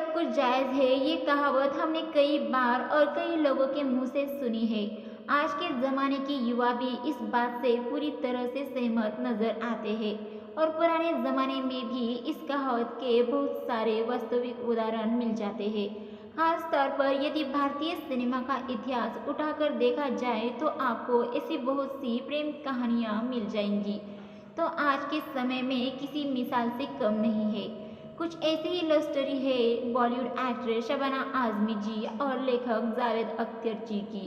सब कुछ जायज़ है, ये कहावत हमने कई बार और कई लोगों के मुंह से सुनी है। आज के ज़माने के युवा भी इस बात से पूरी तरह से सहमत नज़र आते हैं और पुराने ज़माने में भी इस कहावत के बहुत सारे वास्तविक उदाहरण मिल जाते हैं। खास तौर पर यदि भारतीय सिनेमा का इतिहास उठाकर देखा जाए तो आपको ऐसी बहुत सी प्रेम कहानियाँ मिल जाएंगी तो आज के समय में किसी मिसाल से कम नहीं है। कुछ ऐसी ही लव स्टोरी है बॉलीवुड एक्ट्रेस शबाना आजमी जी और लेखक जावेद अख्तर जी की।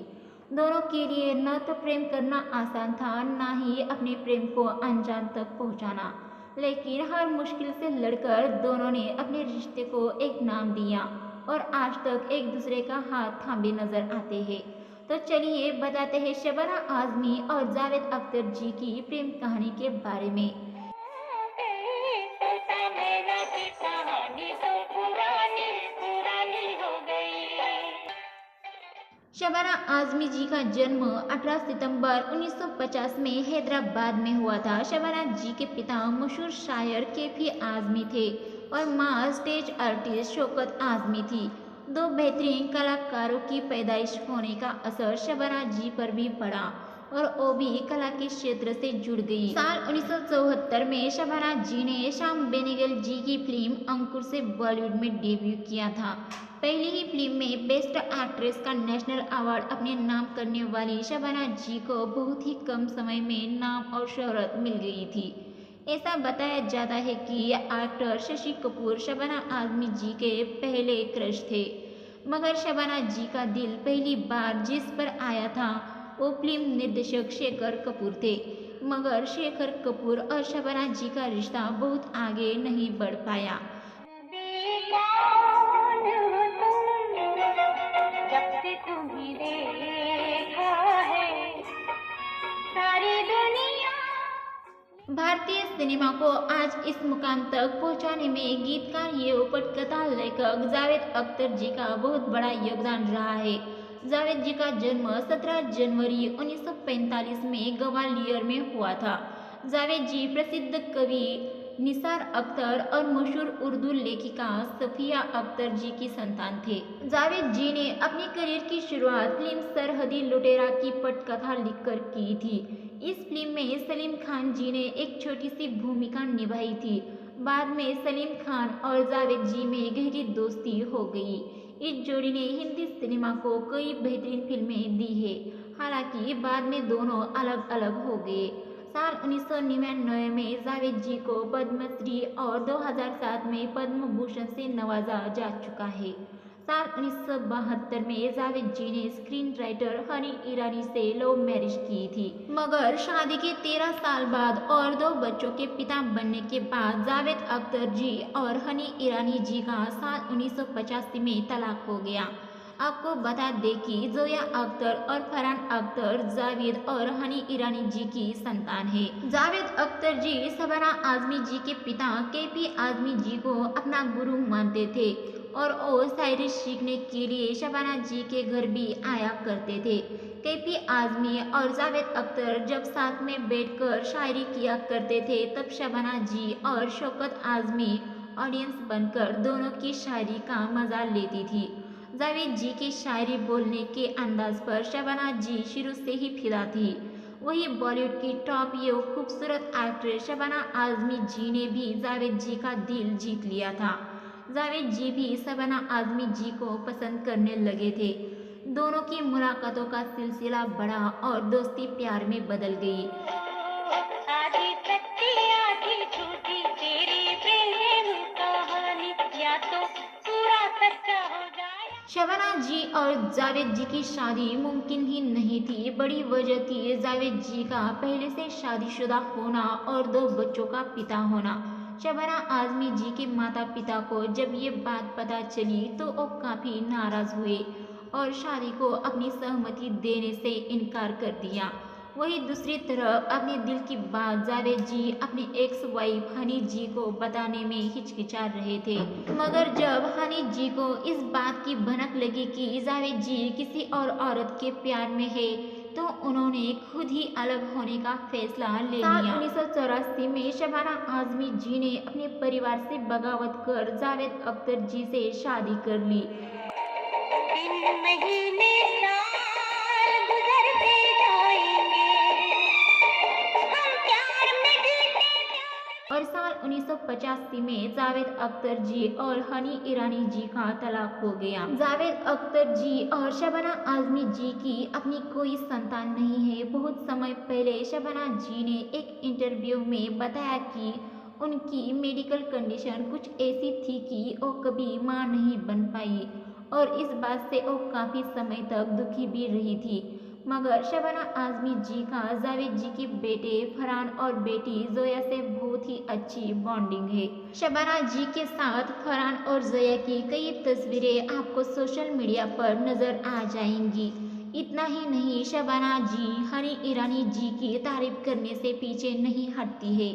दोनों के लिए न तो प्रेम करना आसान था, न ही अपने प्रेम को अंजाम तक पहुंचाना, लेकिन हर मुश्किल से लड़कर दोनों ने अपने रिश्ते को एक नाम दिया और आज तक एक दूसरे का हाथ थामे नजर आते हैं। तो चलिए बताते हैं शबाना आजमी और जावेद अख्तर जी की प्रेम कहानी के बारे में। शबाना आजमी जी का जन्म 18 सितंबर 1950 में हैदराबाद में हुआ था। शबाना जी के पिता मशहूर शायर केपी आजमी थे और माँ स्टेज आर्टिस्ट शौकत आजमी थी। दो बेहतरीन कलाकारों की पैदाइश होने का असर शबाना जी पर भी पड़ा और वो भी कला के क्षेत्र से जुड़ गई। साल 1974 में शबाना जी ने श्याम बेनेगल जी की फिल्म अंकुर से बॉलीवुड में डेब्यू किया था। पहली ही फिल्म में बेस्ट एक्ट्रेस का नेशनल अवार्ड अपने नाम करने वाली शबाना जी को बहुत ही कम समय में नाम और शोहरत मिल गई थी। ऐसा बताया जाता है कि एक्टर शशि कपूर शबाना आजमी जी के पहले क्रश थे, मगर शबाना जी का दिल पहली बार जिस पर आया था वो फिल्म निर्देशक शेखर कपूर थे। मगर शेखर कपूर और शबाना जी का रिश्ता बहुत आगे नहीं बढ़ पाया। भारतीय सिनेमा को आज इस मुकाम तक पहुंचाने में गीतकार ये पटकथा लेखक जावेद अख्तर जी का बहुत बड़ा योगदान रहा है। जावेद जी का जन्म 17 जनवरी 1945 में ग्वालियर में हुआ था। जावेद जी प्रसिद्ध कवि निसार अख्तर और मशहूर उर्दू लेखिका सफिया अख्तर जी की संतान थे। जावेद जी ने अपनी करियर की शुरुआत फिल्म सरहदी लुटेरा की पटकथा लिखकर की थी। इस फिल्म में सलीम खान जी ने एक छोटी सी भूमिका निभाई थी। बाद में सलीम खान और जावेद जी में गहरी दोस्ती हो गई। इस जोड़ी ने हिंदी सिनेमा को कई बेहतरीन फिल्में दी है, हालांकि बाद में दोनों अलग अलग हो गए। साल 1999 में जावेद जी को पद्मश्री और 2007 में पद्म भूषण से नवाजा जा चुका है। साल 1972 में जावेद जी ने स्क्रीन राइटर हनी ईरानी से लव मैरिज की थी, मगर शादी के 13 साल बाद और 2 बच्चों के पिता बनने के बाद जावेद अख्तर जी और हनी ईरानी जी का साल 1985 में तलाक हो गया। आपको बता दें कि जोया अख्तर और फरहान अख्तर जावेद और हनी ईरानी जी की संतान है। जावेद अख्तर जी शबाना आजमी जी के पिता केपी आजमी जी को अपना गुरु मानते थे और वो शायरी सीखने के लिए शबाना जी के घर भी आया करते थे। केपी आजमी और जावेद अख्तर जब साथ में बैठकर शायरी किया करते थे तब शबाना जी और शौकत आजमी ऑडियंस बनकर दोनों की शायरी का मजा लेती थी। जावेद जी की शायरी बोलने के अंदाज पर शबाना जी शुरू से ही फिदा थी। वही बॉलीवुड की टॉप ये खूबसूरत एक्ट्रेस शबाना आजमी जी ने भी जावेद जी का दिल जीत लिया था। जावेद जी भी शबाना आजमी जी को पसंद करने लगे थे। दोनों की मुलाकातों का सिलसिला बढ़ा और दोस्ती प्यार में बदल गई। शबाना जी और जावेद जी की शादी मुमकिन ही नहीं थी। बड़ी वजह थी जावेद जी का पहले से शादीशुदा होना और 2 बच्चों का पिता होना। शबाना आजमी जी के माता पिता को जब ये बात पता चली तो वो काफ़ी नाराज़ हुए और शादी को अपनी सहमति देने से इनकार कर दिया। वही दूसरी तरफ अपने दिल की बात जावेद जी अपनी एक्स वाइफ हनी जी को बताने में हिचकिचा रहे थे, मगर जब हनी जी को इस बात की भनक लगी कि जावेद जी किसी और औरत के प्यार में है तो उन्होंने खुद ही अलग होने का फैसला ले लिया। 1984 में शबाना आजमी जी ने अपने परिवार से बगावत कर जावेद अख्तर जी से शादी कर ली। और साल 1985 में जावेद अख्तर जी और हनी ईरानी जी का तलाक हो गया। जावेद अख्तर जी और शबाना आजमी जी की अपनी कोई संतान नहीं है। बहुत समय पहले शबाना जी ने एक इंटरव्यू में बताया कि उनकी मेडिकल कंडीशन कुछ ऐसी थी कि वो कभी मां नहीं बन पाई और इस बात से वो काफ़ी समय तक दुखी भी रही थी। मगर शबाना आजमी जी का जावेद जी के बेटे फरहान और बेटी जोया से बहुत ही अच्छी बॉन्डिंग है। शबाना जी के साथ फरहान और जोया की कई तस्वीरें आपको सोशल मीडिया पर नजर आ जाएंगी। इतना ही नहीं, शबाना जी हनी ईरानी जी की तारीफ करने से पीछे नहीं हटती है।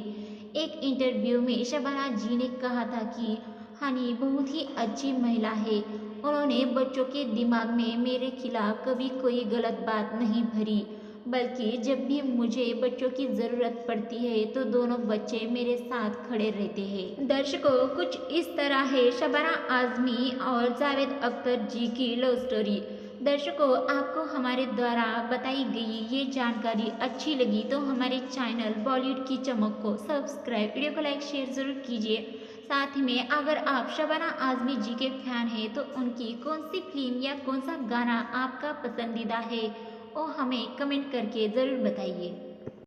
एक इंटरव्यू में शबाना जी ने कहा था कि हनी बहुत ही अच्छी महिला है। उन्होंने बच्चों के दिमाग में मेरे खिलाफ कभी कोई गलत बात नहीं भरी, बल्कि जब भी मुझे बच्चों की ज़रूरत पड़ती है तो दोनों बच्चे मेरे साथ खड़े रहते हैं। दर्शकों, कुछ इस तरह है शबाना आजमी और जावेद अख्तर जी की लव स्टोरी। दर्शकों, आपको हमारे द्वारा बताई गई ये जानकारी अच्छी लगी तो हमारे चैनल बॉलीवुड की चमक को सब्सक्राइब, वीडियो को लाइक शेयर ज़रूर कीजिए। साथ ही में अगर आप शबाना आजमी जी के फैन हैं तो उनकी कौन सी फिल्म या कौन सा गाना आपका पसंदीदा है वो हमें कमेंट करके ज़रूर बताइए।